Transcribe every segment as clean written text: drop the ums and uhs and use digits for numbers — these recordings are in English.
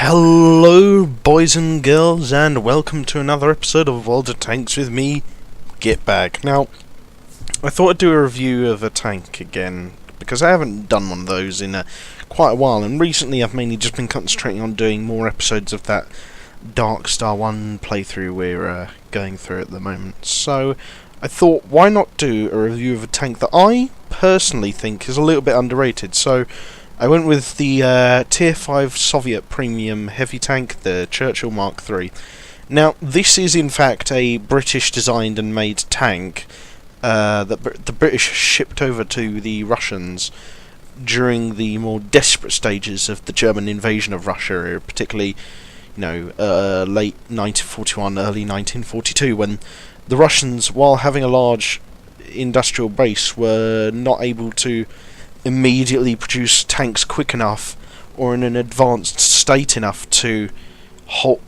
Hello boys and girls, and welcome to another episode of World of Tanks with me, Gitbag. Now, I thought I'd do a review of a tank again, because I haven't done one of those in quite a while, and recently I've mainly just been concentrating on doing more episodes of that Darkstar One playthrough we're going through at the moment. So, I thought, why not do a review of a tank that I personally think is a little bit underrated. So, I went with the Tier 5 Soviet Premium Heavy Tank, the Churchill Mk. Now, this is in fact a British designed and made tank that the British shipped over to the Russians during the more desperate stages of the German invasion of Russia, particularly, late 1941, early 1942, when the Russians, while having a large industrial base, were not able to immediately produce tanks quick enough or in an advanced state enough to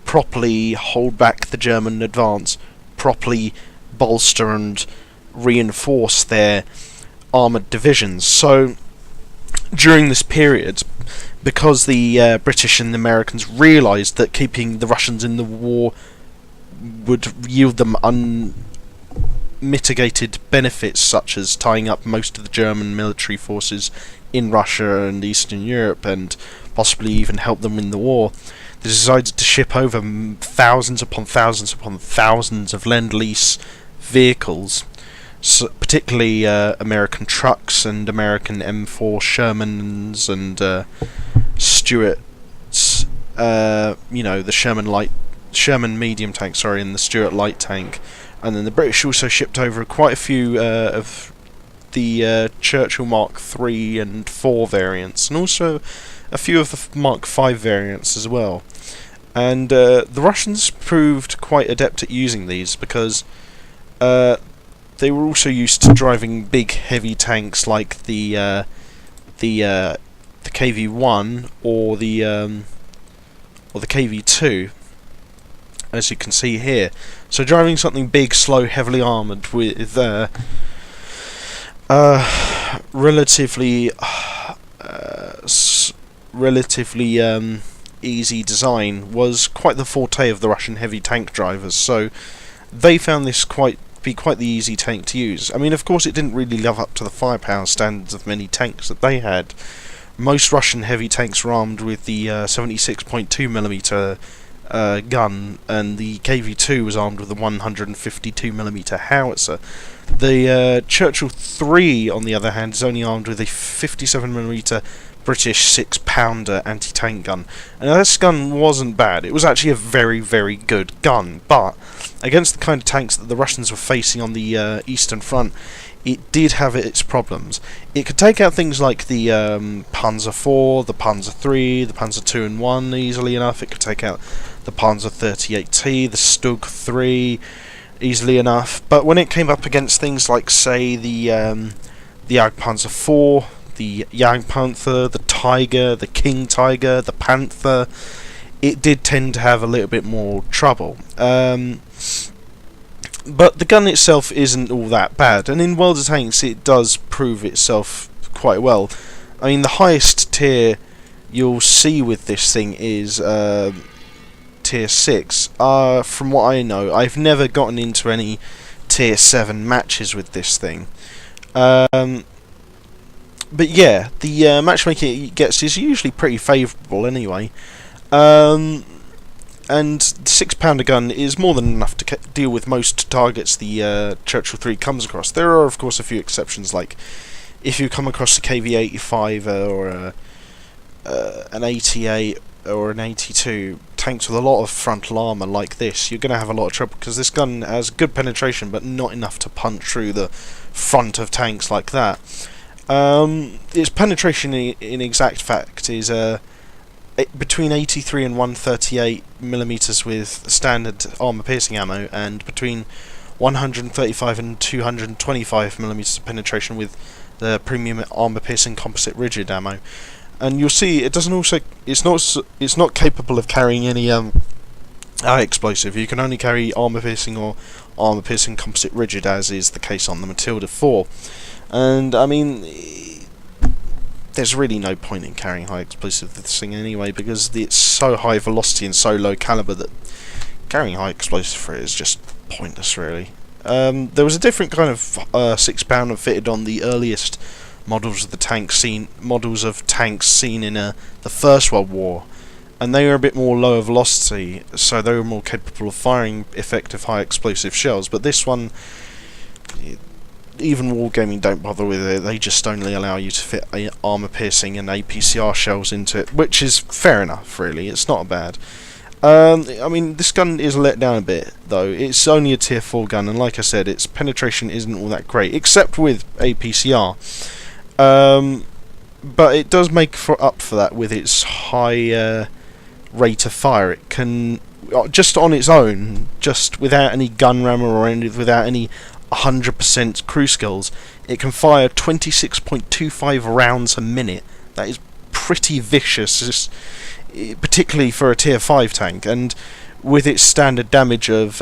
properly hold back the German advance, properly bolster and reinforce their armoured divisions. So during this period, because the British and the Americans realised that keeping the Russians in the war would yield them mitigated benefits, such as tying up most of the German military forces in Russia and Eastern Europe, and possibly even help them win the war, they decided to ship over thousands upon thousands upon thousands of Lend-Lease vehicles, particularly American trucks and American M4 Shermans and Stuart's, the Sherman medium tank, and the Stuart light tank. And then the British also shipped over quite a few of the Churchill Mark III and IV variants, and also a few of the Mark V variants as well. And the Russians proved quite adept at using these, because they were also used to driving big, heavy tanks like the KV-1 or the KV-2. As you can see here. So driving something big, slow, heavily armoured with relatively easy design was quite the forte of the Russian heavy tank drivers. So they found this be quite the easy tank to use. I mean, of course, it didn't really live up to the firepower standards of many tanks that they had. Most Russian heavy tanks were armed with the 76.2mm gun, and the KV-2 was armed with a 152mm howitzer. The Churchill 3, on the other hand, is only armed with a 57mm British 6-pounder anti-tank gun. And this gun wasn't bad. It was actually a very, very good gun, but against the kind of tanks that the Russians were facing on the Eastern Front, it did have its problems. It could take out things like the Panzer IV, the Panzer III, the Panzer II and 1 easily enough. It could take out the Panzer 38T, the Stug 3 easily enough. But when it came up against things like, say, the Jagdpanzer IV, the Jagdpanther, the Tiger, the King Tiger, the Panther, it did tend to have a little bit more trouble. But the gun itself isn't all that bad, and in World of Tanks it does prove itself quite well. I mean, the highest tier you'll see with this thing is Tier 6. From what I know, I've never gotten into any Tier 7 matches with this thing. But yeah, the matchmaking it gets is usually pretty favourable anyway. And the 6-pounder gun is more than enough to deal with most targets the Churchill 3 comes across. There are, of course, a few exceptions, like if you come across a KV-85 or an 88 or an 82, tanks with a lot of frontal armour like this, you're going to have a lot of trouble, because this gun has good penetration, but not enough to punch through the front of tanks like that. Its penetration, in exact fact, is between 83 and 138mm with standard armour-piercing ammo, and between 135 and 225mm of penetration with the premium armour-piercing composite rigid ammo. And you'll see it doesn't also it's not capable of carrying any explosive. You can only carry armour-piercing or armour-piercing composite rigid, as is the case on the Matilda 4. And I mean, there's really no point in carrying high explosive with this thing anyway, because it's so high velocity and so low caliber that carrying high explosive for it is just pointless, really. There was a different kind of 6-pounder fitted on the earliest models of the tanks seen in the First World War, and they were a bit more lower velocity, so they were more capable of firing effective high explosive shells. But this one, even wargaming don't bother with it. They just only allow you to fit armor piercing and APCR shells into it, which is fair enough, really. It's not bad. I mean, this gun is let down a bit, though. It's only a tier 4 gun, and like I said, its penetration isn't all that great, except with APCR. But it does make up for that with its high rate of fire. It can, just on its own, just without any gun rammer or without any 100% crew skills, it can fire 26.25 rounds a minute. That is pretty vicious, particularly for a tier 5 tank, and with its standard damage of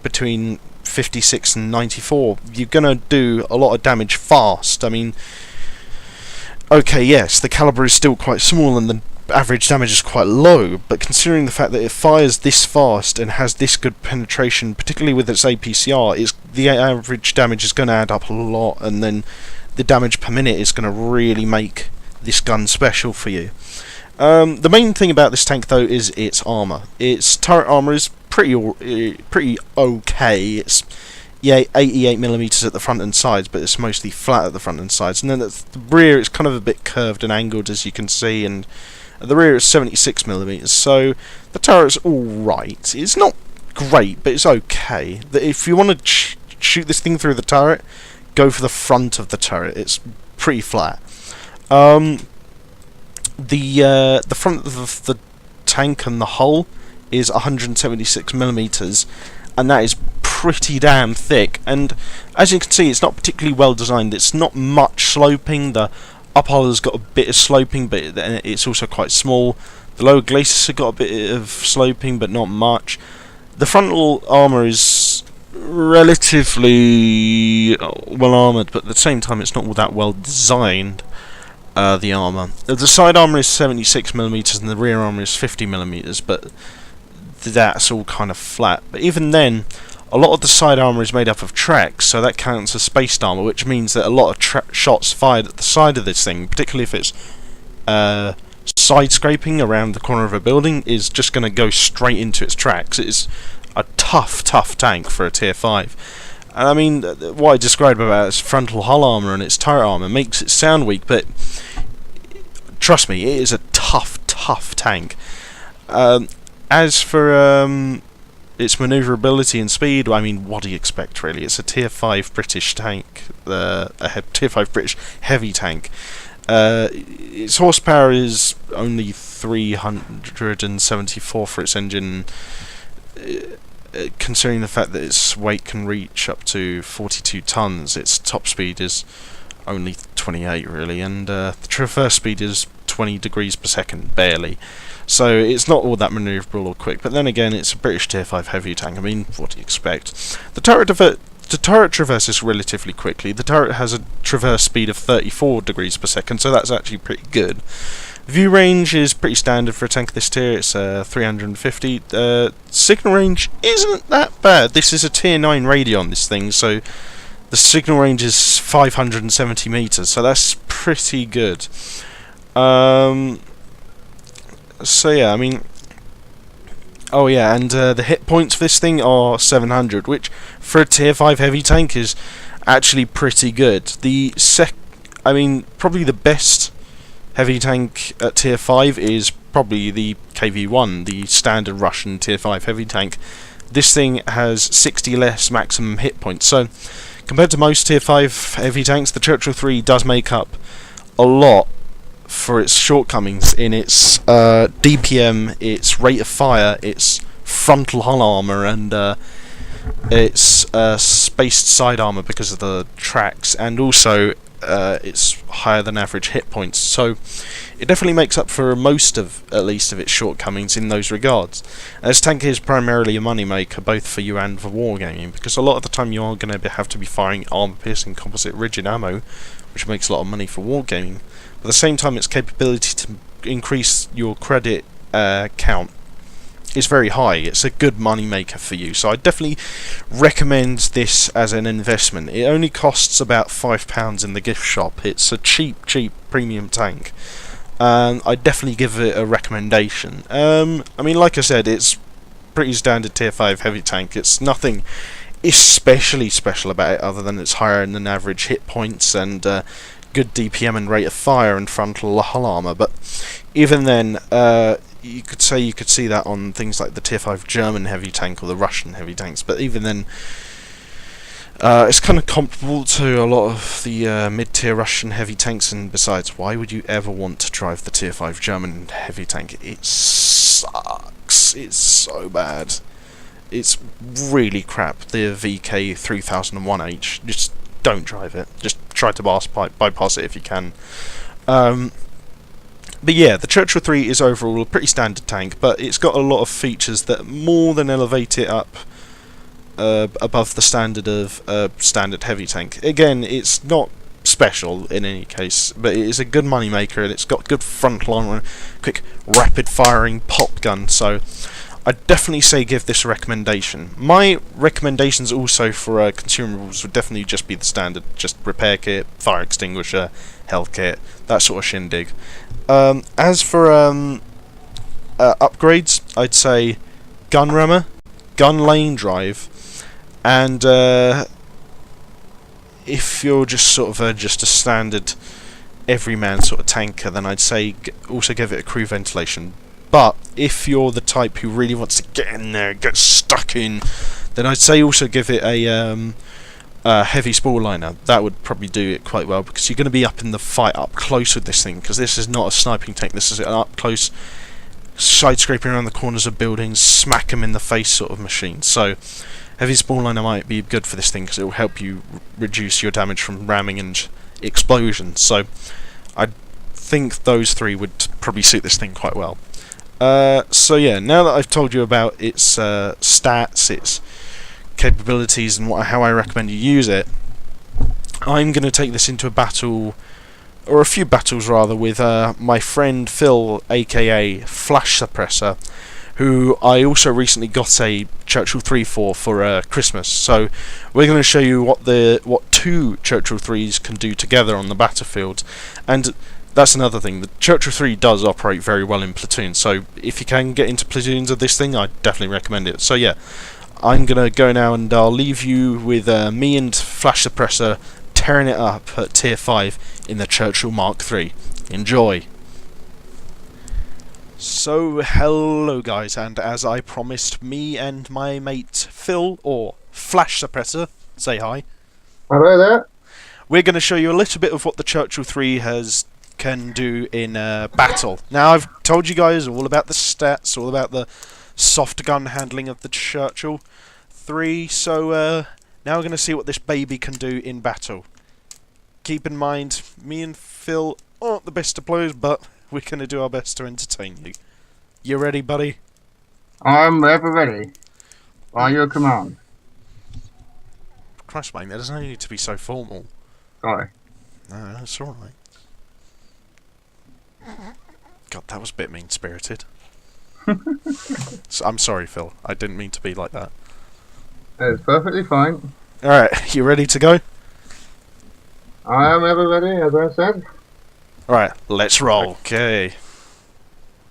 between 56 and 94, you're gonna do a lot of damage fast. I mean, okay, yes, the caliber is still quite small and the average damage is quite low, but considering the fact that it fires this fast and has this good penetration, particularly with its APCR, the average damage is going to add up a lot, and then the damage per minute is going to really make this gun special for you. The main thing about this tank, though, is its armor. Its turret armor is pretty okay. It's 88mm at the front and sides, but it's mostly flat at the front and sides. And then at the rear, it's kind of a bit curved and angled, as you can see, and at the rear it's 76mm. So the turret's alright. It's not great, but it's okay. If you want to shoot this thing through the turret, go for the front of the turret. It's pretty flat. The front of the tank and the hull is 176mm, and that is pretty damn thick. And as you can see, it's not particularly well designed. It's not much sloping. The up hull has got a bit of sloping, but it's also quite small. The lower glacis have got a bit of sloping, but not much. The frontal armour is relatively well armoured, but at the same time it's not all that well designed. The armour. The side armour is 76mm and the rear armour is 50mm, but that's all kind of flat. But even then, a lot of the side armour is made up of tracks, so that counts as spaced armour, which means that a lot of shots fired at the side of this thing, particularly if it's side scraping around the corner of a building, is just going to go straight into its tracks. It's a tough tank for a tier 5. And I mean, what I described about its frontal hull armour and its turret armour makes it sound weak, but trust me, it is a tough tank. As for its manoeuvrability and speed, I mean, what do you expect, really? It's a tier 5 British tank, a tier 5 British heavy tank. Its horsepower is only 374 for its engine, considering the fact that its weight can reach up to 42 tons. Its top speed is only 28, really, and the traverse speed is 20 degrees per second, barely. So it's not all that manoeuvrable or quick, but then again, it's a British tier 5 heavy tank. I mean, what do you expect? The turret traverses relatively quickly. The turret has a traverse speed of 34 degrees per second, so that's actually pretty good. View range is pretty standard for a tank of this tier. It's 350. Signal range isn't that bad. This is a tier 9 Radion, this thing, so the signal range is 570 meters, so that's pretty good. So yeah, I mean, oh yeah, and the hit points for this thing are 700, which for a tier 5 heavy tank is actually pretty good. I mean, probably the best heavy tank at tier 5 is probably the KV-1, the standard Russian tier 5 heavy tank. This thing has 60 less maximum hit points, so compared to most tier 5 heavy tanks, the Churchill 3 does make up a lot for its shortcomings in its DPM, its rate of fire, its frontal hull armour, and its spaced side armour because of the tracks, and also its higher than average hit points, so it definitely makes up for most of, at least, of its shortcomings in those regards. This tank is primarily a moneymaker both for you and for wargaming, because a lot of the time you are going to have to be firing armor-piercing composite rigid ammo, which makes a lot of money for wargaming. But at the same time, its capability to increase your credit count is very high. It's a good money maker for you, so I definitely recommend this as an investment. It only costs about £5 in the gift shop. It's a cheap premium tank. I definitely give it a recommendation. I mean, like I said, it's pretty standard tier 5 heavy tank. It's nothing especially special about it other than its higher than average hit points and good DPM and rate of fire and frontal hull armor, but even then, you could see that on things like the tier 5 German heavy tank or the Russian heavy tanks, but even then, it's kind of comparable to a lot of the mid-tier Russian heavy tanks, and besides, why would you ever want to drive the tier 5 German heavy tank? It sucks. It's so bad. It's really crap. The VK 3001H, just don't drive it. Just try to bypass it if you can. But yeah, the Churchill 3 is overall a pretty standard tank, but it's got a lot of features that more than elevate it up above the standard of standard heavy tank. Again, it's not special in any case, but it is a good money maker, and it's got good frontline, quick, rapid-firing pop gun. So I'd definitely say give this a recommendation. My recommendations also for consumables would definitely just be the standard, just repair kit, fire extinguisher, health kit, that sort of shindig. As for upgrades, I'd say gun rammer, gun lane drive, and if you're just sort of just a standard everyman sort of tanker, then I'd say also give it a crew ventilation. But if you're the type who really wants to get in there, get stuck in, then I'd say also give it a heavy spore liner. That would probably do it quite well, because you're going to be up in the fight up close with this thing, because this is not a sniping tank, this is an up close, side scraping around the corners of buildings, smack them in the face sort of machine. So heavy spore liner might be good for this thing, because it will help you reduce your damage from ramming and explosions. So I think those three would probably suit this thing quite well. So yeah, now that I've told you about its stats, its capabilities, and how I recommend you use it, I'm going to take this into a battle, or a few battles rather, with my friend Phil, aka Flashsuppressor, who I also recently got a Churchill 3 for Christmas. So we're going to show you what two Churchill 3s can do together on the battlefield. And that's another thing, the Churchill 3 does operate very well in platoons, so if you can get into platoons of this thing, I definitely recommend it. So yeah, I'm going to go now, and I'll leave you with me and Flashsuppressor tearing it up at tier 5 in the Churchill Mk 3. Enjoy! So hello guys, and as I promised, me and my mate Phil, or Flashsuppressor, say hi. Hello there. We're going to show you a little bit of what the Churchill 3 can do in battle. Now, I've told you guys all about the stats, all about the soft gun handling of the Churchill 3, so now we're going to see what this baby can do in battle. Keep in mind, me and Phil aren't the best of players, but we're going to do our best to entertain you. You ready, buddy? I'm ever ready. By your command. Christ, mate, that doesn't need to be so formal. Sorry. No, that's alright. God, that was a bit mean-spirited. I'm sorry, Phil. I didn't mean to be like that. It's perfectly fine. Alright, you ready to go? I am ever ready, as I said. Alright, let's roll. Okay.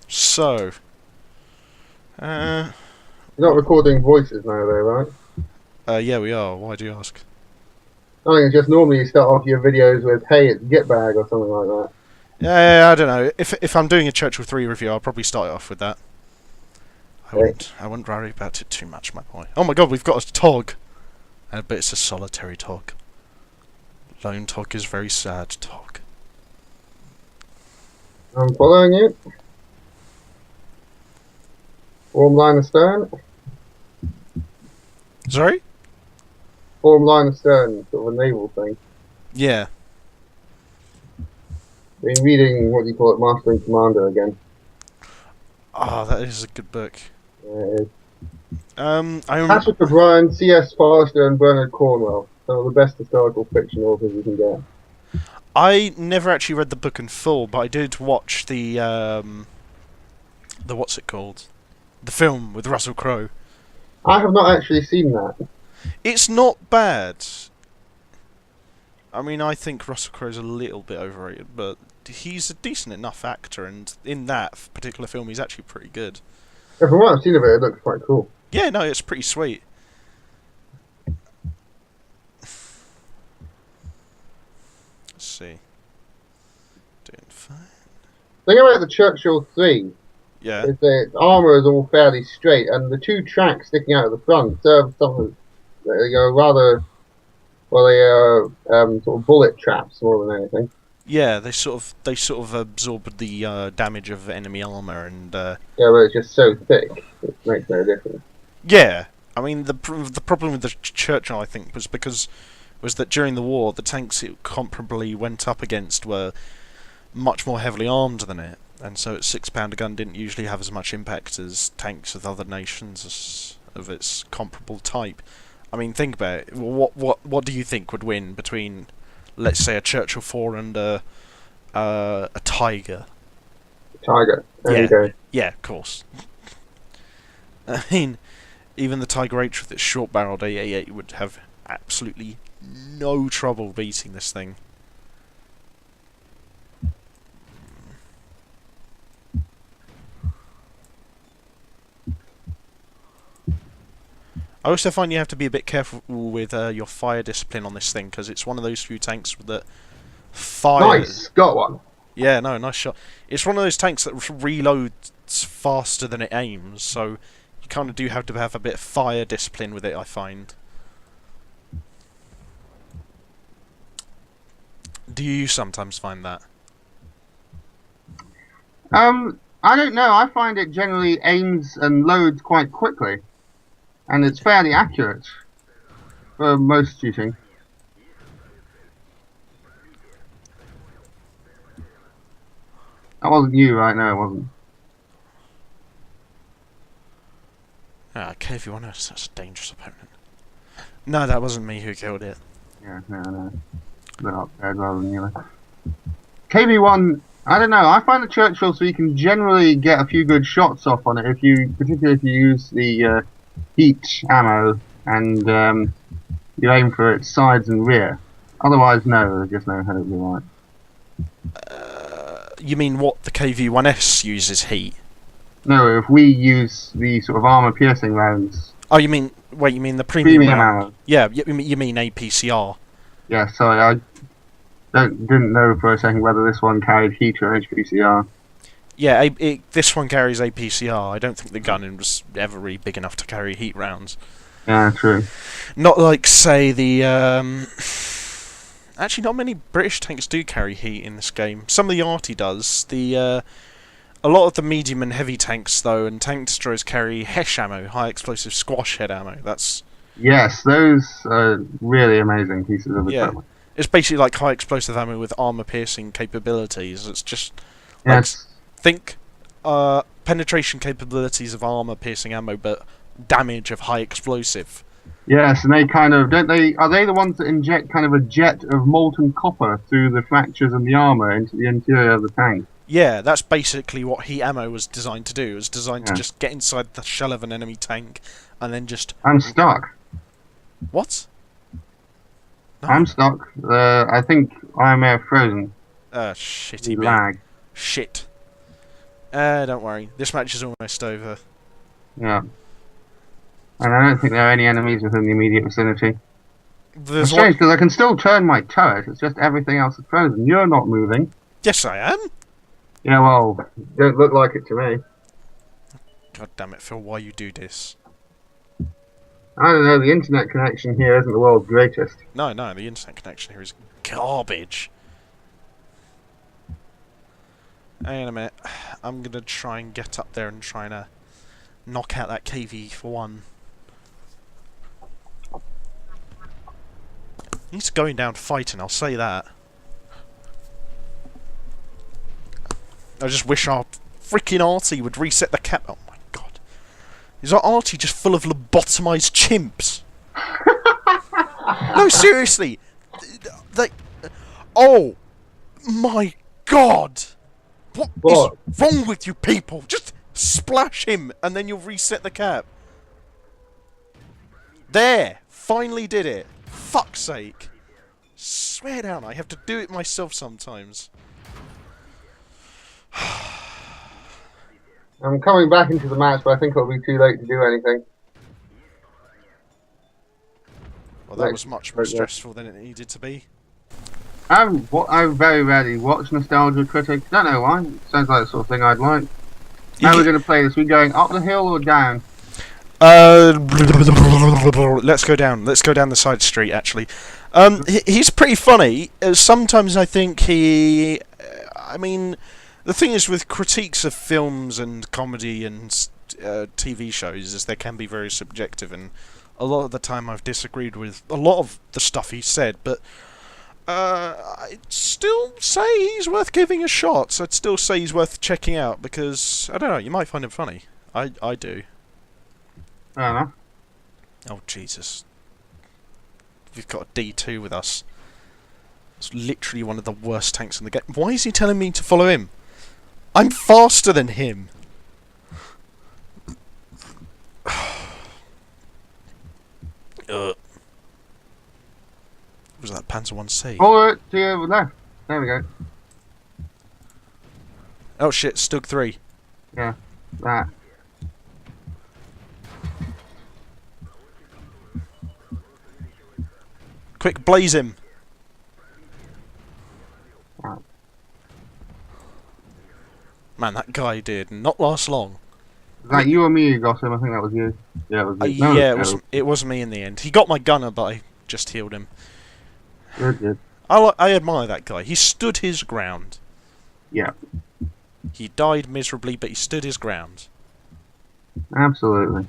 So. You're not recording voices now, though, right? Yeah, we are. Why do you ask? I think it's just normally you start off your videos with, hey, it's Gitbag, or something like that. Yeah, I don't know. If I'm doing a Churchill 3 review, I'll probably start it off with that. I wouldn't worry about it too much, my boy. Oh my god, we've got a Tog! But it's a solitary Tog. Lone Tog is very sad Tog. I'm following you. Form line astern. Sorry? Form line astern, sort of a naval thing. Yeah. been reading, what do you call it, Master and Commander again. Ah, that is a good book. It is. I Patrick O'Brien, C.S. Forrester, and Bernard Cornwell. Some of the best historical fiction authors you can get. I never actually read the book in full, but I did watch the what's it called? The film with Russell Crowe. I have not actually seen that. It's not bad. I mean, I think Russell Crowe's a little bit overrated, but he's a decent enough actor, and in that particular film, he's actually pretty good. Yeah, from what I've seen of it, it looks quite cool. Yeah, no, it's pretty sweet. Let's see. Doing fine. The thing about the Churchill 3 Yeah. is that its armour is all fairly straight, and the two tracks sticking out of the front serve something, rather, well, they are sort of bullet traps more than anything. Yeah, they sort of absorb the damage of enemy armor, and yeah, but it's just so thick, it makes no difference. yeah, I mean the problem with the Churchill, I think, was that during the war, the tanks it comparably went up against were much more heavily armed than it, and so its 6-pounder gun didn't usually have as much impact as tanks of other nations of its comparable type. I mean, think about it. What do you think would win between, let's say, a Churchill 4 and a Tiger? Tiger. There Yeah, you go. yeah, of course. I mean, even the Tiger H with its short-barreled AA8 would have absolutely no trouble beating this thing. I also find you have to be a bit careful with your fire discipline on this thing, because it's one of those few tanks that fire... Nice! Got one! Yeah, no, nice shot. It's one of those tanks that reloads faster than it aims, so you kind of do have to have a bit of fire discipline with it, I find. Do you sometimes find that? I don't know. I find it generally aims and loads quite quickly. And it's fairly accurate for most shooting. That wasn't you, right? No, it wasn't. Ah, KV1 is such a dangerous opponent. No, that wasn't me who killed it. Yeah, no. They're up dead rather than you. KV1, I don't know. I find the Churchill so you can generally get a few good shots off on it, particularly if you use the heat ammo and you aim for its sides and rear. Otherwise, no, there's just no hope you're right. You mean what the KV1S uses heat? No, if we use the sort of armor-piercing rounds. Oh, you mean the premium round? Ammo. Yeah, you mean APCR. Yeah, sorry, I didn't know for a second whether this one carried heat or HPCR. Yeah, this one carries APCR. I don't think the gun was ever really big enough to carry heat rounds. Yeah, true. Not like, say, the... Actually, not many British tanks do carry heat in this game. Some of the arty does. A lot of the medium and heavy tanks, though, and tank destroyers carry HESH ammo, high explosive squash head ammo. That's... Yes, those are really amazing pieces of equipment. It's basically like high explosive ammo with armor-piercing capabilities. It's just... Yes. Think penetration capabilities of armor-piercing ammo, but damage of high explosive. Yes, and they kind of... Are they the ones that inject kind of a jet of molten copper through the fractures in the armor into the interior of the tank? Yeah, that's basically what heat ammo was designed to do. It was designed to just get inside the shell of an enemy tank, and then just... I'm stuck. What? No. I'm stuck. I think I may have frozen. Shitty lag. Shit. Don't worry. This match is almost over. Yeah. And I don't think there are any enemies within the immediate vicinity. There's it's strange, because I can still turn my turret, it's just everything else is frozen. You're not moving. Yes, I am. Yeah, well, don't look like it to me. God damn it, Phil, why you do this? I don't know, the internet connection here isn't the world's greatest. No, the internet connection here is garbage. Hang on a minute. I'm gonna try and get up there and try and knock out that KV for one. He's going down fighting, I'll say that. I just wish our freaking Artie would reset the cap. Oh my god. Is our Artie just full of lobotomized chimps? No, seriously. They... Oh my god. What is wrong with you people? Just splash him and then you'll reset the cap. There! Finally did it. Fuck's sake. Swear down, I have to do it myself sometimes. I'm coming back into the match, but I think it'll be too late to do anything. Well, that was much more stressful than it needed to be. I very rarely watch Nostalgia Critic. Don't know why. Sounds like the sort of thing I'd like. How are we going to play this? Are we going up the hill or down? Let's go down. Let's go down the side street, actually. He's pretty funny. Sometimes I think he... I mean, the thing is with critiques of films and comedy and TV shows is they can be very subjective, and a lot of the time I've disagreed with a lot of the stuff he said, but I'd still say he's worth giving a shot. I'd still say he's worth checking out, because, I don't know, you might find him funny. I do. Fair enough. Oh, Jesus. We've got a D2 with us. It's literally one of the worst tanks in the game. Why is he telling me to follow him? I'm faster than him. Was that Panzer 1C? Oh, to your left. There we go. Oh shit, Stug 3. Yeah, that. Quick, blaze him. Right. Man, that guy did not last long. Was that you or me who got him? I think that was you. Yeah, it was you. No, yeah, it was me in the end. He got my gunner, but I just healed him. Good. I admire that guy. He stood his ground. Yeah. He died miserably, but he stood his ground. Absolutely.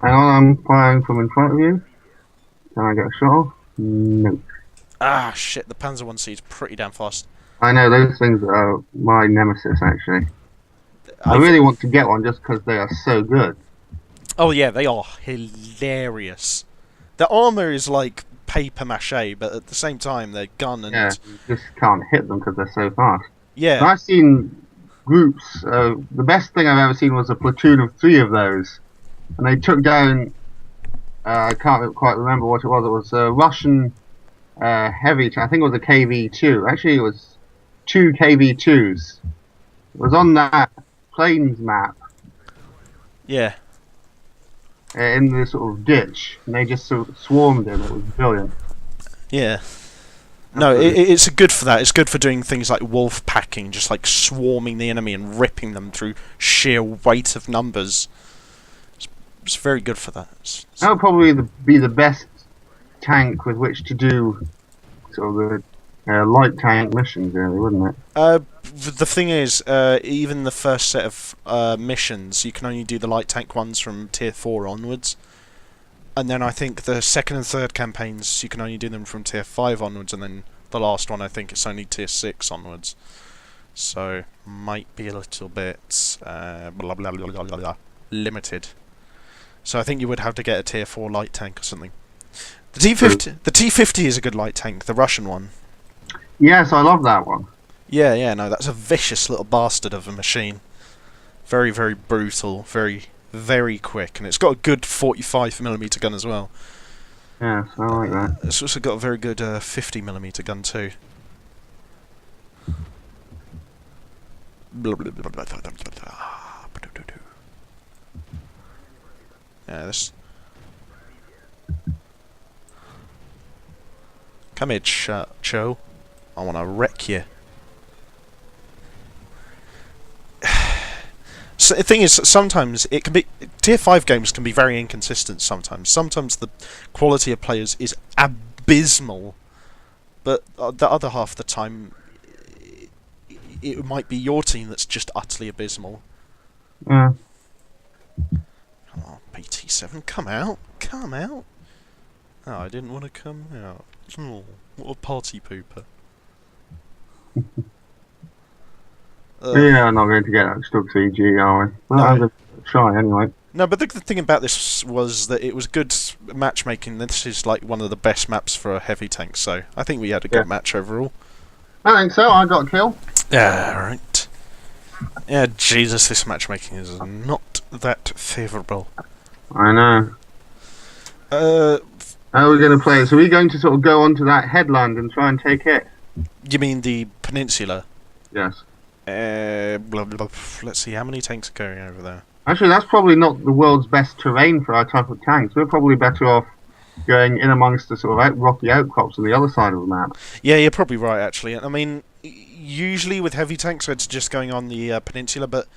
Hang on, I'm firing from in front of you. Can I get a shot off? No. Ah, shit, the Panzer 1C is pretty damn fast. I know, those things are my nemesis, actually. I really want to get one just because they are so good. Oh yeah, they are hilarious. The armour is like paper mache, but at the same time, their gun and... Yeah, you just can't hit them because they're so fast. Yeah. And I've seen groups, the best thing I've ever seen was a platoon of 3 of those. And they took down, I can't quite remember what it was a Russian heavy tank. I think it was a KV-2. Actually, it was 2 KV-2s. It was on that plains map. Yeah. In this sort of ditch, and they just sort of swarmed him. It was brilliant. Yeah. No, it's good for that. It's good for doing things like wolf packing, just like swarming the enemy and ripping them through sheer weight of numbers. It's very good for that. That would probably be the best tank with which to do sort of the light tank missions, really, wouldn't it? The thing is, even the first set of missions, you can only do the light tank ones from tier 4 onwards. And then I think the second and third campaigns, you can only do them from tier 5 onwards, and then the last one, I think it's only tier 6 onwards. So, might be a little bit limited. So I think you would have to get a tier 4 light tank or something. The T-50 is a good light tank, the Russian one. Yes, I love that one. Yeah, no, that's a vicious little bastard of a machine. Very, very brutal, very, very quick, and it's got a good 45mm gun as well. Yes, I like that. It's also got a very good 50mm gun too. Yeah, this... Come here, Cho. I want to wreck you. So the thing is, sometimes it can be... Tier 5 games can be very inconsistent sometimes. Sometimes the quality of players is abysmal. But the other half of the time, it might be your team that's just utterly abysmal. Yeah. Come on, BT7, come out. Come out. Oh, I didn't want to come out. Oh, what a party pooper. Ugh. Yeah, I'm not going to get that stuck CG, are we? Well, No. I'm going to try anyway. No, but the thing about this was that it was good matchmaking. This is like one of the best maps for a heavy tank, so I think we had a good match overall. I think so. I got a kill. Yeah, right. Yeah, Jesus, this matchmaking is not that favourable. I know. Uh, How are we going to play it? So we're going to sort of go onto that headland and try and take it? you mean the peninsula? Yes. Blah, blah, blah. Let's see, how many tanks are going over there? Actually, that's probably not the world's best terrain for our type of tanks. We're probably better off going in amongst the sort of rocky outcrops on the other side of the map. Yeah, you're probably right, actually. I mean, usually with heavy tanks, it's just going on the peninsula, but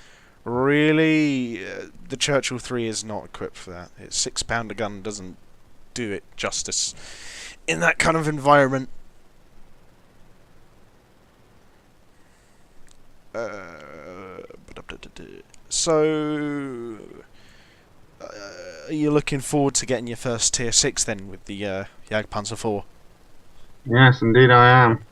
really, the Churchill 3 is not equipped for that. Its 6-pounder gun doesn't do it justice in that kind of environment. So, are you looking forward to getting your first tier 6 then with the Jagdpanzer 4? Yes, indeed I am.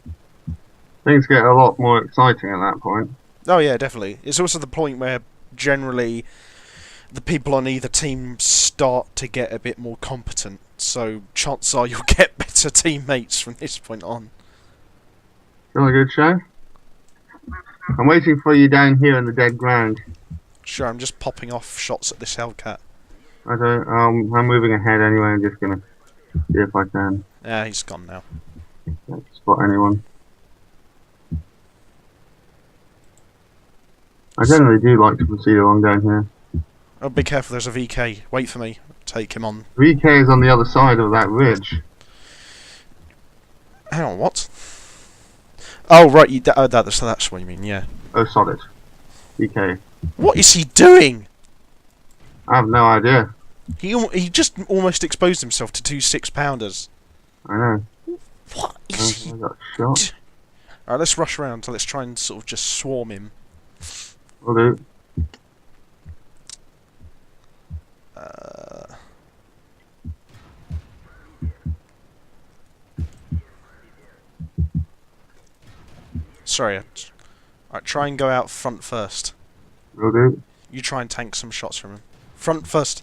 Things get a lot more exciting at that point. Oh yeah, definitely. It's also the point where generally the people on either team start to get a bit more competent, so chances are you'll get better teammates from this point on. Still a good show? I'm waiting for you down here in the dead ground. Sure, I'm just popping off shots at this Hellcat. I'm moving ahead anyway. I'm just gonna see if I can He's gone now. spot anyone. I generally do like to proceed along down here. Oh, be careful, there's a VK. Wait for me. Take him on. VK is on the other side of that ridge. Hang on, what? Oh, right, that's what you mean, yeah. Oh, solid. VK. What is he doing? I have no idea. He just almost exposed himself to 2 6-pounders. I know. What is he? I got shot. Alright, let's rush around. Let's try and sort of just swarm him. Will do. Sorry. Alright, try and go out front first. Will do. You try and tank some shots from him. Front first.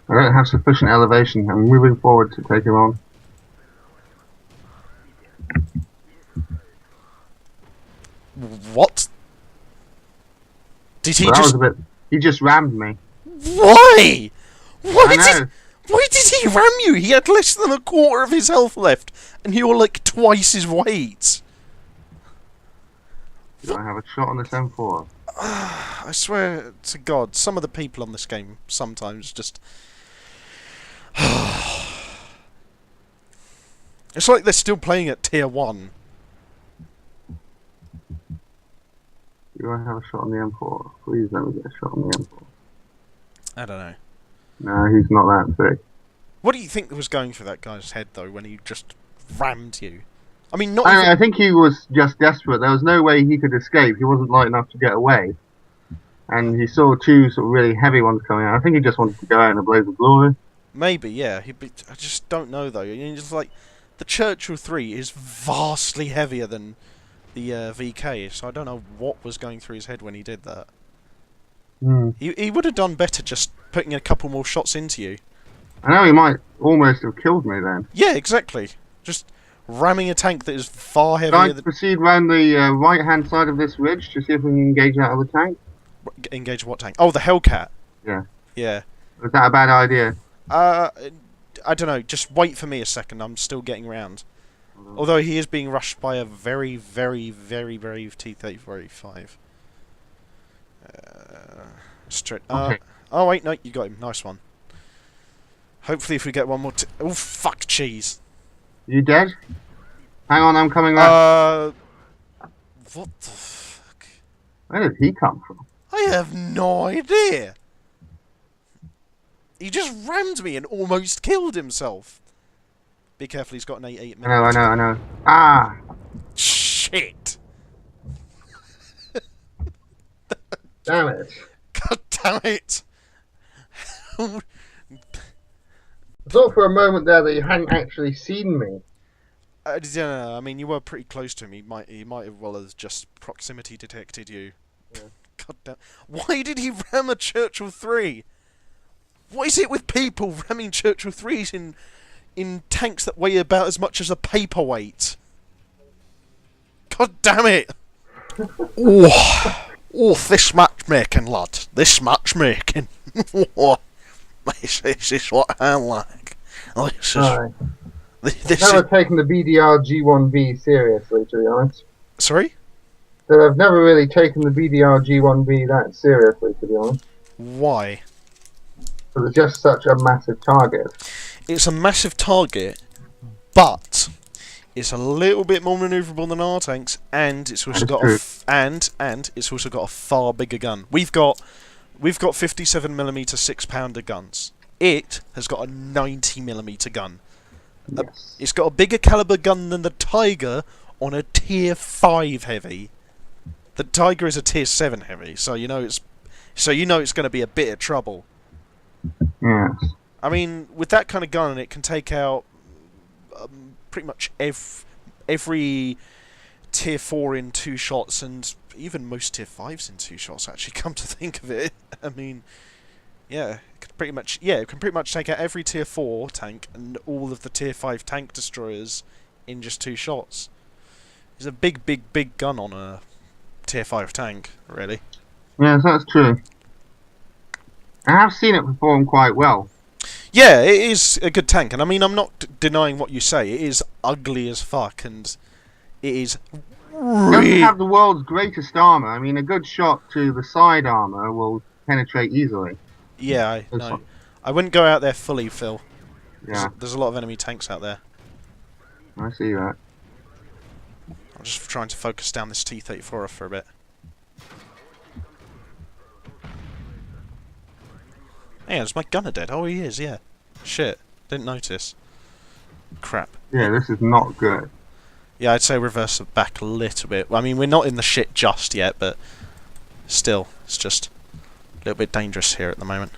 I don't have sufficient elevation. I'm moving forward to take him on. What? Did he Well, that just... was a bit... He just rammed me. Why? I know. Why did he ram you? He had less than a quarter of his health left, and you were like twice his weight. Do I have a shot on this M4? I swear to God, some of the people on this game sometimes just... It's like they're still playing at tier 1. Do I have a shot on the M4? Please let me get a shot on the M4. I don't know. No, he's not that big. What do you think was going through that guy's head, though, when he just rammed you? I mean, not even... I think he was just desperate. There was no way he could escape. He wasn't light enough to get away. And he saw 2 sort of really heavy ones coming out. I think he just wanted to go out in a blaze of glory. Maybe, yeah. I just don't know, though. Just like, the Churchill 3 is vastly heavier than the VK, so I don't know what was going through his head when he did that. He would have done better just putting a couple more shots into you. I know he might almost have killed me then. Yeah, exactly. Just ramming a tank that is far heavier Can I than... proceed round the right-hand side of this ridge to see if we can engage that other tank? Engage what tank? Oh, the Hellcat. Yeah. Yeah. Is that a bad idea? I don't know. Just wait for me a second. I'm still getting round. Although he is being rushed by a very, very, very brave T-35. Straight. Okay. Oh wait, no, you got him. Nice one. Hopefully, if we get one more. Oh fuck, cheese. You dead? Hang on, I'm coming back. What the fuck? Where did he come from? I have no idea. He just rammed me and almost killed himself. Be careful, he's got an 88 minute. I know. Ah! Shit! Damn it. God damn it! I thought for a moment there that you hadn't actually seen me. Yeah, I mean, you were pretty close to him. He might have well as just proximity detected you. Yeah. God damn! Why did he ram a Churchill 3? What is it with people ramming Churchill 3s in tanks that weigh about as much as a paperweight? God damn it! Oh, this matchmaking, lad. This matchmaking. This is what I like. This is. Right. This Never is. taken the BDR G1B seriously, to be honest. Sorry? That I've never really taken the BDR G1B that seriously, to be honest. Why? Because it's just such a massive target. It's a massive target, but it's a little bit more manoeuvrable than our tanks, and it's also got and it's also got a far bigger gun. We've got 57mm 6-pounder guns. It has got a 90mm gun. Yes. It's got a bigger caliber gun than the Tiger on a tier 5 heavy. The Tiger is a tier 7 heavy, so you know it's going to be a bit of trouble. Yes. I mean, with that kind of gun, it can take out pretty much every tier 4 in 2 shots, and even most tier 5s in 2 shots. Actually, come to think of it, I mean, yeah, it can pretty much take out every tier 4 tank and all of the tier 5 tank destroyers in just 2 shots. It's a big gun on a tier 5 tank, really. Yes, that's true. I have seen it perform quite well. Yeah, it is a good tank, and I mean, I'm not denying what you say. It is ugly as fuck, and it is It doesn't have the world's greatest armor. I mean, a good shot to the side armor will penetrate easily. Yeah, I know. I wouldn't go out there fully, Phil. Yeah. There's a lot of enemy tanks out there. I see that. I'm just trying to focus down this T-34 for a bit. Hey, is my gunner dead? Oh, he is, yeah. Shit. Didn't notice. Crap. Yeah, this is not good. Yeah, I'd say reverse it back a little bit. I mean, we're not in the shit just yet, but still, it's just a little bit dangerous here at the moment.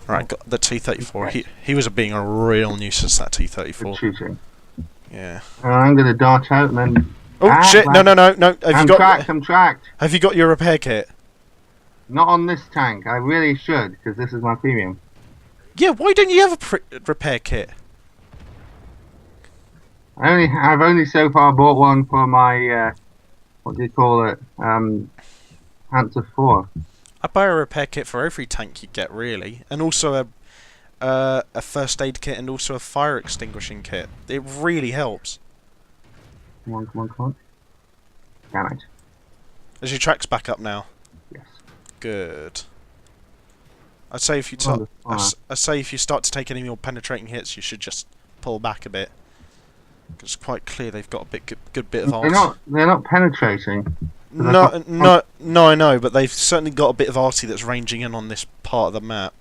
Right, got the T-34. He was being a real nuisance, that T-34. Good shooting. Yeah. I'm going to dart out and then... Oh, shit! No. I'm tracked. Have you got your repair kit? Not on this tank. I really should, because this is my premium. Yeah, why don't you have a repair kit? I've only so far bought one for my, what do you call it, Panther 4. I buy a repair kit for every tank you get, really, and also a first aid kit and also a fire extinguishing kit. It really helps. Come on. Damn it. Is your tracks back up now? Yes. Good. I'd say if you start to take any more penetrating hits, you should just pull back a bit. It's quite clear they've got a good bit of arty. They're not penetrating. No, I know, but they've certainly got a bit of arty that's ranging in on this part of the map.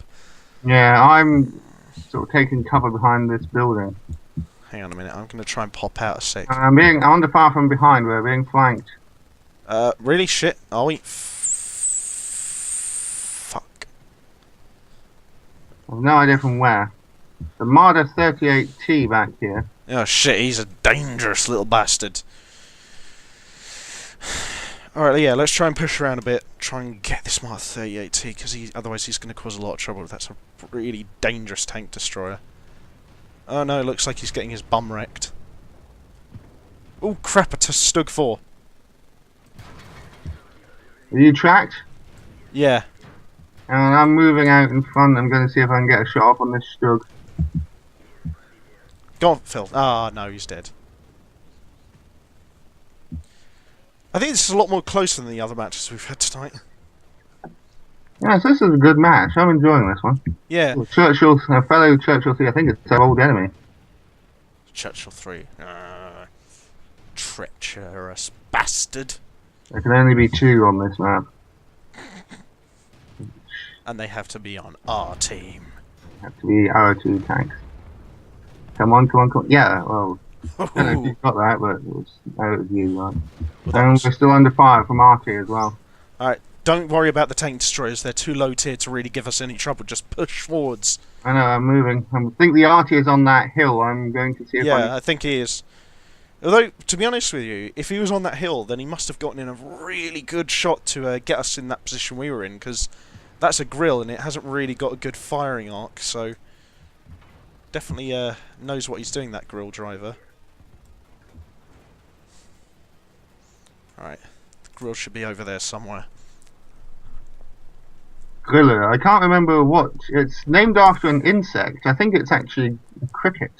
Yeah, I'm sort of taking cover behind this building. Hang on a minute, I'm going to try and pop out a sec. I'm under fire from behind. We're being flanked. Really? Shit? Are we? Fuck. I've no idea from where. The Marder 38T back here. Oh shit, he's a dangerous little bastard. Alright, yeah, let's try and push around a bit. Try and get this Marder 38T, because otherwise he's going to cause a lot of trouble. That's a really dangerous tank destroyer. Oh no, it looks like he's getting his bum wrecked. Oh crap, a Stug 4. Are you tracked? Yeah. And I'm moving out in front. I'm going to see if I can get a shot off on this Stug. Go on, Phil. Ah, no, he's dead. I think this is a lot more closer than the other matches we've had tonight. Yes, this is a good match. I'm enjoying this one. Yeah. Churchill, a fellow Churchill 3, I think it's our old enemy. Churchill 3. Treacherous bastard. There can only be 2 on this map. And they have to be on our team. Have to be our 2 tanks. Come on. Yeah, well, I don't know if you got that, but it was out of view, right? And we're still under fire from RT as well. Alright, Don't worry about the tank destroyers. They're too low tier to really give us any trouble. Just push forwards. I know, I'm moving. I think the arty is on that hill. I'm going to see if Yeah, I think he is. Although, to be honest with you, if he was on that hill, then he must have gotten in a really good shot to get us in that position we were in, because that's a grill and it hasn't really got a good firing arc, so definitely knows what he's doing, that grill driver. Alright, the grill should be over there somewhere. Griller. I can't remember what. It's named after an insect. I think it's actually a cricket.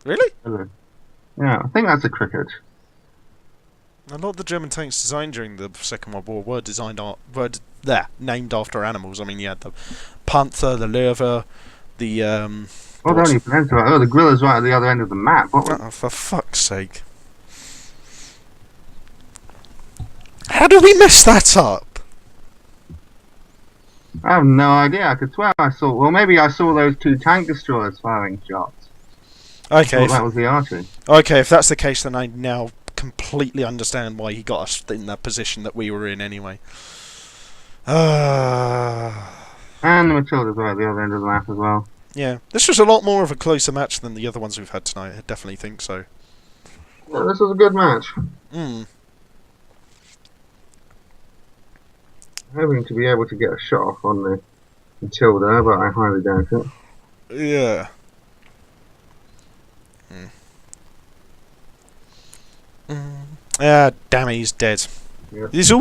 Really? Griller. Yeah, I think that's a cricket. A lot of the German tanks designed during the Second World War were named after animals. I mean, you had the panther, the Löwe, the Oh, the only peninsula. Oh, the griller's right at the other end of the map. Oh, for fuck's sake! How did we mess that up? I have no idea. I could swear I saw. Well, maybe I saw those two tank destroyers firing shots. Okay. That was the archery. Okay, if that's the case, then I now completely understand why he got us in that position that we were in anyway. And the Matilda's right at the other end of the map as well. Yeah, this was a lot more of a closer match than the other ones we've had tonight. I definitely think so. Yeah, this was a good match. Hoping to be able to get a shot off on the Matilda, but I highly doubt it. Yeah. Damn it, he's dead. Yep. These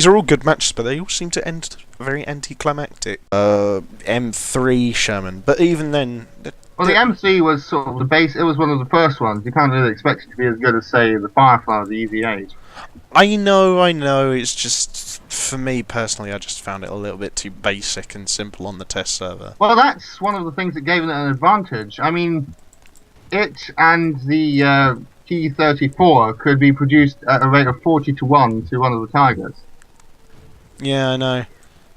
are all good matches, but they all seem to end very anticlimactic. M3 Sherman, but even then. Well, the MC was sort of the base. It was one of the first ones. You can't really expect it to be as good as, say, the Firefly or the EV8. I know. It's just, for me personally, I just found it a little bit too basic and simple on the test server. Well, that's one of the things that gave it an advantage. I mean, it and the T-34 could be produced at a rate of 40-1 to one of the Tigers. Yeah, I know.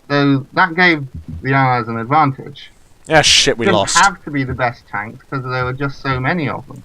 So that gave the Allies an advantage. Yeah, shit, we lost. It didn't have to be the best tanks because there were just so many of them.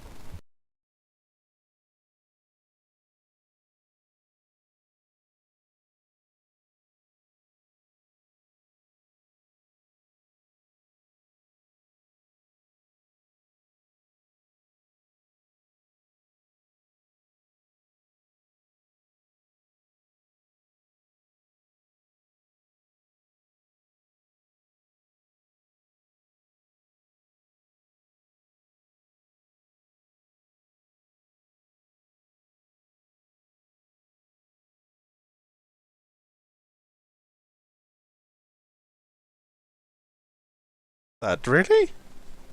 Really?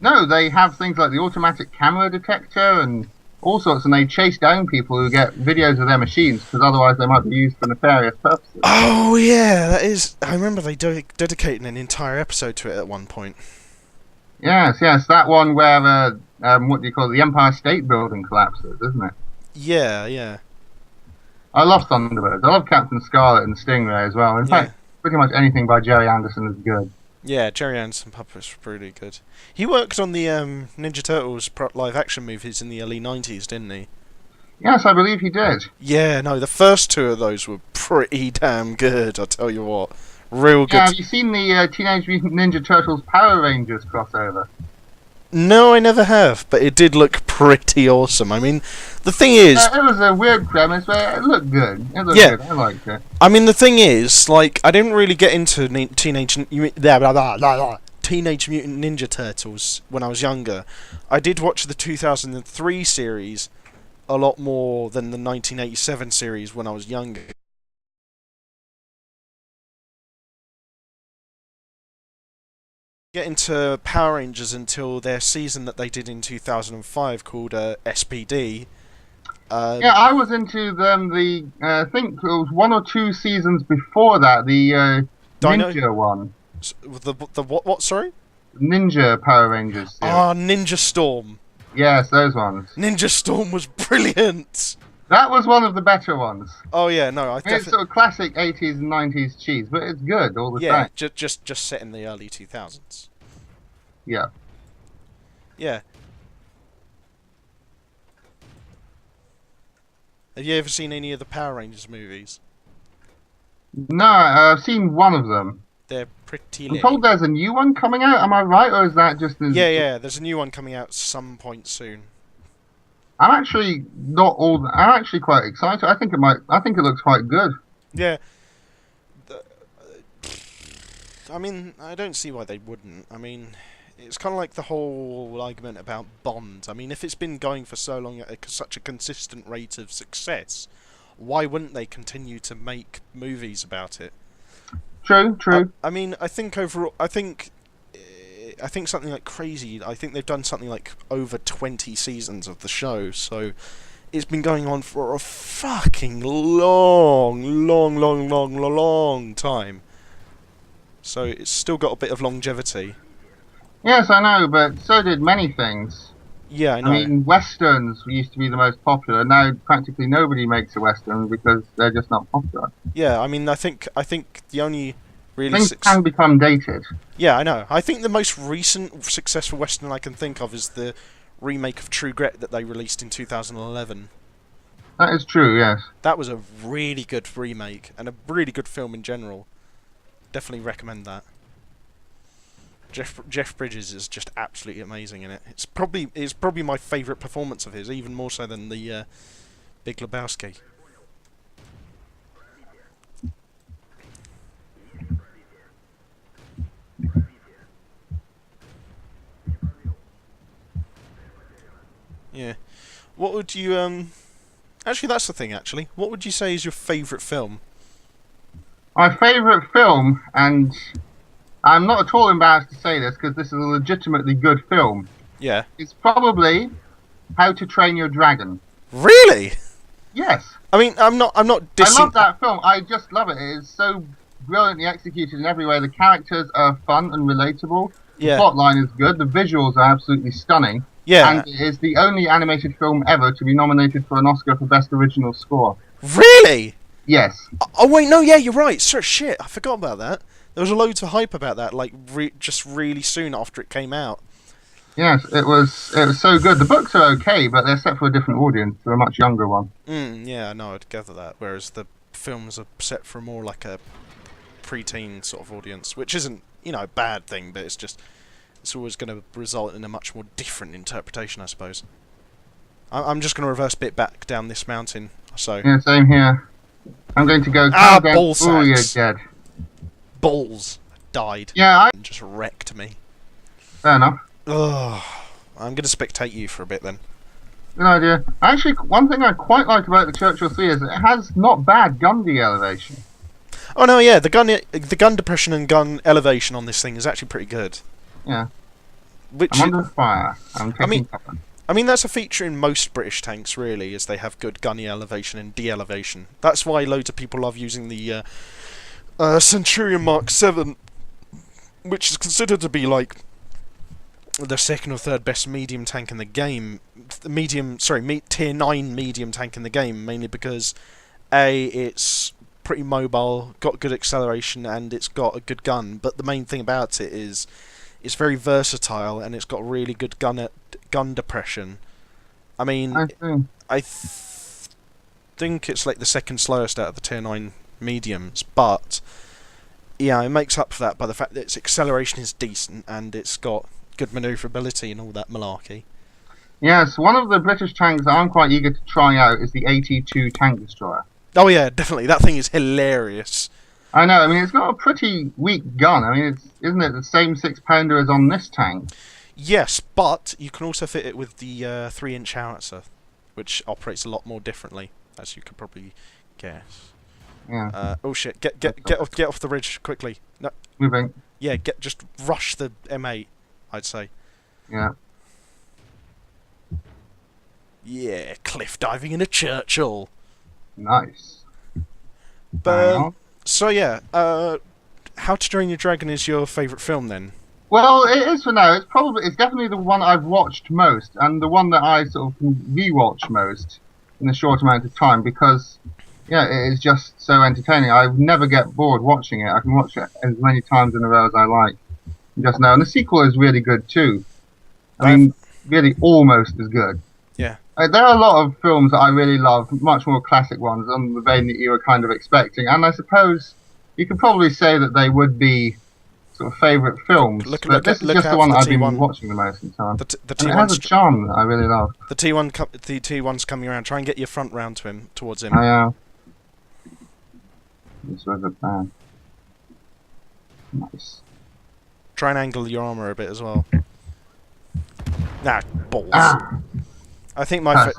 No, they have things like the automatic camera detector and all sorts, and they chase down people who get videos of their machines because otherwise they might be used for nefarious purposes. Oh yeah, that is. I remember they dedicated an entire episode to it at one point. Yes, that one where what do you call it? The Empire State Building collapses, isn't it? Yeah. I love Thunderbirds. I love Captain Scarlet and Stingray as well. In fact, pretty much anything by Jerry Anderson is good. Yeah, Jerry Anderson puppets were pretty good. He worked on the Ninja Turtles live-action movies in the early 90s, didn't he? Yes, I believe he did. Yeah, no, the first two of those were pretty damn good, I'll tell you what. Real good. Yeah, have you seen the Teenage Mutant Ninja Turtles Power Rangers crossover? No, I never have, but it did look pretty awesome. I mean, the thing is... it was a weird premise, but it looked good. It looked good. I liked it. I mean, the thing is, like, I didn't really get into Teenage Mutant Ninja Turtles when I was younger. I did watch the 2003 series a lot more than the 1987 series when I was younger. Get into Power Rangers until their season that they did in 2005 called SPD. Yeah, I was into them. I think it was 1 or 2 seasons before that. The Ninja one. The what? Sorry. Ninja Power Rangers. Ah, Ninja Storm. Yes, those ones. Ninja Storm was brilliant. That was one of the better ones. Oh yeah, no, I definitely. It's sort of classic 80s and 90s cheese, but it's good all the time. Yeah, just set in the early 2000s. Yeah. Yeah. Have you ever seen any of the Power Rangers movies? No, I've seen one of them. They're pretty I'm lit. told there's a new one coming out. Am I right, or is that just? Yeah, there's a new one coming out some point soon. I'm actually not all. I'm actually quite excited. I think it might. I think it looks quite good. Yeah. The- I mean, I don't see why they wouldn't. I mean, it's kind of like the whole argument about Bond. I mean, if it's been going for so long at such a consistent rate of success, why wouldn't they continue to make movies about it? True, true. I mean, I think overall, I think something like crazy. I think they've done something like over 20 seasons of the show, so it's been going on for a fucking long time. So it's still got a bit of longevity. Yes, I know, but so did many things. Yeah, I I know. mean, westerns used to be the most popular. Now practically nobody makes a western because they're just not popular. Yeah, I mean, I think the only really Things can become dated. yeah, I know. I think the most recent successful western I can think of is the remake of True Grit that they released in 2011. That is true, yes. That was a really good remake and a really good film in general. Definitely recommend that. Jeff Bridges is just absolutely amazing in it. It's probably my favourite performance of his, even more so than the Big Lebowski. Yeah. What would you Actually, that's the thing. Actually, what would you say is your favourite film? My favourite film, and I'm not at all embarrassed to say this because this is a legitimately good film, Yeah. is probably How to Train Your Dragon. Really? Yes. I mean, I'm not I dissing. love that film. I just love it. It is so brilliantly executed in every way. The characters are fun and relatable. The Yeah. plotline is good. The visuals are absolutely stunning. Yeah. And it is the only animated film ever to be nominated for an Oscar for Best Original Score. Really? Yes. Oh wait, no, yeah, you're right. Sir, shit, I forgot about that. There was a loads of hype about that, like just really soon after it came out. Yes, it was so good. The books are okay, but they're set for a different audience, for a much younger one. Yeah, no, I'd gather that. Whereas the films are set for more like a preteen sort of audience, which isn't, a bad thing, but it's always going to result in a much more different interpretation, I suppose. I'm just going to reverse bit back down this mountain, so... Yeah, same here. I'm going to go... ball Oh, you're sacks. dead. Balls died. Yeah, And just wrecked me. fair enough. Ugh. I'm going to spectate you for a bit then. Good idea. Actually, one thing I quite like about the Churchill 3 is it has not bad gun de-elevation. Oh no, yeah, the gun depression and gun elevation on this thing is actually pretty good. Yeah. Which I'm under fire. I'm taking cover. I mean, that's a feature in most British tanks, really, is they have good gunny elevation and de-elevation. That's why loads of people love using the Centurion Mark 7, which is considered to be like the second or third best medium tank in the game. Tier 9 medium tank in the game, mainly because A, it's pretty mobile, got good acceleration, and it's got a good gun. But the main thing about it is it's very versatile, and it's got really good gun depression. I mean, I think it's like the second slowest out of the tier 9 mediums, but yeah, it makes up for that by the fact that its acceleration is decent and it's got good manoeuvrability and all that malarkey. Yes, one of the British tanks that I'm quite eager to try out is the AT2 tank destroyer. Oh yeah, definitely. That thing is hilarious. I know. I mean, it's got a pretty weak gun. I mean, isn't it the same 6-pounder as on this tank? Yes, but you can also fit it with the 3-inch howitzer, which operates a lot more differently, as you could probably guess. Yeah. Oh shit! Get off the ridge quickly. No. Moving. Yeah, just rush the M8. I'd say. Yeah. Yeah, cliff diving in a Churchill. Nice. But so yeah, How to Train Your Dragon is your favourite film then? Well, it is for now. It's definitely the one I've watched most, and the one that I sort of rewatch most in a short amount of time because, yeah, it is just so entertaining. I never get bored watching it. I can watch it as many times in a row as I like. Just now, and the sequel is really good too. I mean, really almost as good. Yeah. There are a lot of films that I really love, much more classic ones, on the vein that you were kind of expecting, and I suppose you could probably say that they would be sort of favourite films, but this is just the one that I've been watching the most of the time. And it has a charm that I really love. The T1's coming around. Try and get your front round to him, towards him. I am. This was a plan. Nice. Try and angle your armour a bit as well. Nah, balls. Ah. I think my